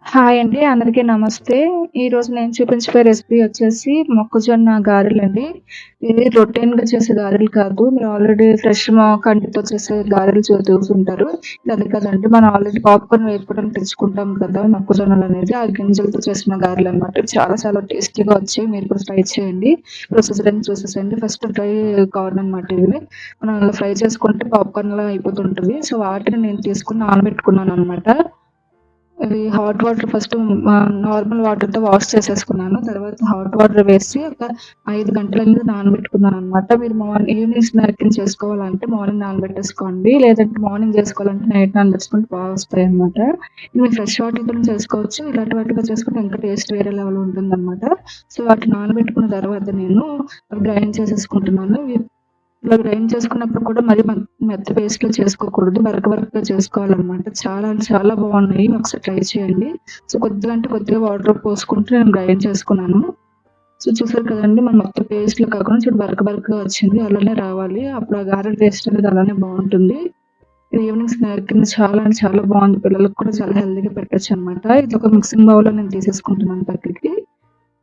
Hi అండి. అందరికీ నమస్తే. ఈరోజు నేను చూపించబోయే రెసిపీ వచ్చేసి మొక్కజొన్న గారెలండి. ఇది రొటీన్‌గా చేసే గారెలు కాదు. మీరు ఆల్రెడీ ఫ్రెష్ కందితో చేసే గారెలు చూసుంటారు. ఇది అది కాదండి. మనం ఆల్రెడీ పాప్‌కార్న్ వేపుకోవడానికి తెచ్చుకుంటాం కదా! మొక్కజొన్నలనేది ఆ గింజలతో చేసిన గారెలనమాట. చాలా చాలా టేస్టీగా వచ్చాయి. మీరు కూడా ట్రై చేయండి. ప్రొసీజర్ ఏంటి చూసేసేయండి. ఫస్ట్ డ్రై కార్న్ అనమాట ఇవి. మనం అలా ఫ్రై చేసుకుంటే పాప్‌కార్న్‌లా అయిపోతుంటది. సో, వాటిని నేను తీసుకొని నానబెట్టుకున్నాననమాట. ఇవి హాట్ వాటర్ ఫస్ట్ నార్మల్ వాటర్‌తో వాష్ చేసేసుకున్నాను. తర్వాత హాట్ వాటర్ వేసి ఒక 5 గంటలనేది నానబెట్టుకున్నాననమాట. మీరు ఈవినింగ్ స్నాక్ కింద చేసుకోవాలంటే మార్నింగ్ నానబెట్టేసుకోండి. లేదంటే మార్నింగ్ చేసుకోవాలంటే నైట్ నానబెట్టుకుంటే వస్తాయన్నమాట. మీరు ఫ్రెష్ వాటర్‌తోని చేసుకోవచ్చు. ఇలాంటి వాటితో చేసుకుంటే ఇంకా టేస్ట్ వేరే లెవెల్ ఉంటుందన్నమాట. సో, వాటిని నానబెట్టుకున్న తర్వాత నేను గ్రైండ్ చేసేసుకుంటున్నాను. ఇలా గ్రైండ్ చేసుకున్నప్పుడు కూడా మరి మెత్త పేస్ట్‌లో చేసుకోకూడదు. బరకగా చేసుకోవాలనమాట. చాలా అంటే చాలా బాగున్నాయి. ఒకసారి ట్రై చేయండి. సో, కొద్దిగా అంటే కొద్దిగా వాటర్ పోసుకుంటూ నేను గ్రైండ్ చేసుకున్నాను. సో, చూసారు కదండీ! మన మొత్తం పేస్ట్‌లో కాకుండా చూడు బరకగా వచ్చింది. అలానే రావాలి. అప్పుడు ఆ గారెల టేస్ట్ అనేది అలానే బావుంటుంది. ఇది ఈవినింగ్ స్నాక్ కింద చాలా అంటే చాలా బావుంది. పిల్లలకి కూడా చాలా హెల్తీగా పెట్టొచ్చనమాట. ఇది ఒక మిక్సింగ్ బౌల్‌లో నేను తీసేసుకుంటున్నాను పక్కకి.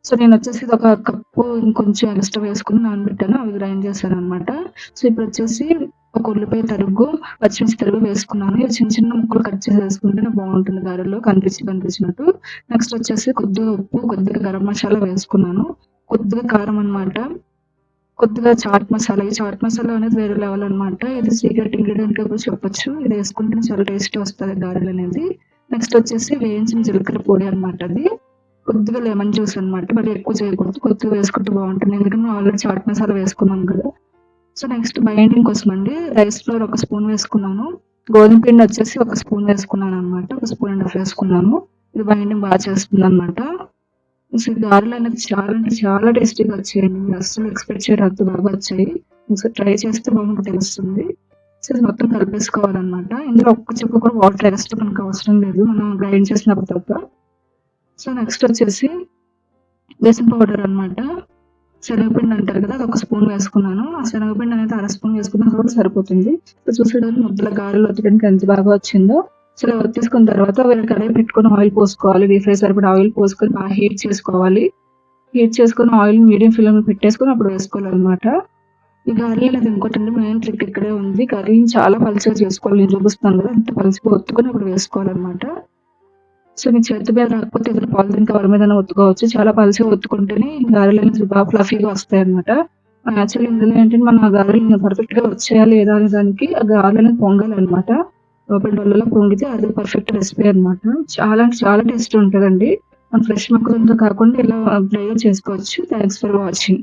సో, నేనొచ్చేసి ఇదొక కప్పు ఇంకొంచెం ఎక్స్‌ట్రా వేసుకొని నానబెట్టాను. అవి గ్రైండ్ చేశాననమాట. సో, ఇప్పుడొచ్చేసి ఒక ఉల్లిపాయ తరుగు, పచ్చిమిర్చి తరుగు వేసుకున్నాను. ఇవి చిన్న చిన్న ముక్కలు కట్ చేసేసుకుంటేనే బావుంటుంది గారెలో కనిపించినట్టు. నెక్స్ట్ వచ్చేసి కొద్దిగా ఉప్పు, కొద్దిగా గరం మసాలా వేసుకున్నాను. కొద్దిగా కారం అనమాట. కొద్దిగా చాట్ మసాలా. ఈ చాట్ మసాలా అనేది వేరే లెవెల్ అనమాట. ఇది సీక్రెట్ ఇంగ్రీడియెంట్‌గా కూడా చెప్పొచ్చు. ఇది వేసుకుంటేనే చాలా టేస్టీ వస్తది గారెలనేది. నెక్స్ట్ వచ్చేసి వేయించిన జీలకర్ర పొడి అనమాట అది. కొద్దిగా లెమన్ జ్యూస్ అనమాట. మరి ఎక్కువ చేయకూడదు. కొద్దిగా వేసుకుంటే బావుంటుంది. ఎందుకంటే మనం ఆల్రెడీ చాట్ మసాలా వేసుకున్నాం కదా! సో, నెక్స్ట్ బైండింగ్ కోసమండి రైస్ ఫ్లోర్ ఒక స్పూన్ వేసుకున్నాను. గోధుమ పిండి వచ్చేసి ఒక స్పూన్ వేసుకున్నాననమాట. ఒక స్పూన్ అండ్ హాఫ్ వేసుకున్నాను. ఇది బైండింగ్ చేస్తుందనమాట. సో, ఈ గారెలనేది చాలా అంటే చాలా టేస్టీగా వచ్చాయండి. మీరు అస్సలు ఎక్స్‌పెక్ట్ చేయరు అంత బాగా వచ్చాయి. ఒకసారి ట్రై చేస్తే బాగా తెలుస్తుంది. సో, ఇది మొత్తం కలిపేసుకోవాలనమాట. ఇందులో ఒక్క చుక్క కూడా వాటర్ ఎక్స్‌ట్రా మనకు అవసరం లేదు. మనం గ్రైండ్ చేసినప్పుడు తప్ప. సో, నెక్స్ట్ వచ్చేసి బేకింగ్ పౌడర్ అనమాట. శనగపిండి అంటారు కదా! అదొక స్పూన్ వేసుకున్నాను. ఆ శనగపిండి అనేది అర స్పూన్ వేసుకున్నా కూడా సరిపోతుంది. సో, చూసేటప్పుడు ముద్దల గారెలు ఒత్తడానికి ఎంత బాగా వచ్చిందో. సో, ఇలా ఒత్తేసుకున్న తర్వాత వేరే కడాయి పెట్టుకొని ఆయిల్ పోసుకోవాలి. డీప్ ఫ్రై సరిపడా ఆయిల్ పోసుకొని బాగా హీట్ చేసుకోవాలి. హీట్ చేసుకొని ఆయిల్ మీడియం ఫ్లేమ్‌లో పెట్టేసుకొని అప్పుడు వేసుకోవాలనమాట. ఈ గారెలు అనేది ఇంకోటండి మెయిన్ ట్రిక్ ఇక్కడే ఉంది. కర్రీని చాలా పలుచగా చేసుకోవాలి. నేను చూపిస్తాను కదా! అంత పలుచగా ఒత్తుకొని అప్పుడు వేసుకోవాలనమాట. సో, మీ చేతి మీద రాకపోతే ఏదైనా పాలిథీన్ కవర్ మీదైనా ఒత్తుకోవచ్చు. చాలా పలుచగా ఒత్తుకుంటేనే గారెలనేవి బాగా ఫ్లఫీగా వస్తాయన్నమాట. యాక్చువల్లీ ఇందులో ఏంటంటే మనం ఆ గారెలు పర్ఫెక్ట్‌గా వచ్చాయా లేదా అనే దానికి ఆ గారెలనేవి పొంగాలన్నమాట. లోపల డొల్లలా పొంగితే అది పర్ఫెక్ట్ రెసిపీ అన్నమాట. చాలా అంటే చాలా టేస్టీ ఉంటదండి. మనం ఫ్రెష్ మొక్కజొన్నతో కాకుండా ఇలా డ్రైగా చేసుకోవచ్చు. Thanks for watching.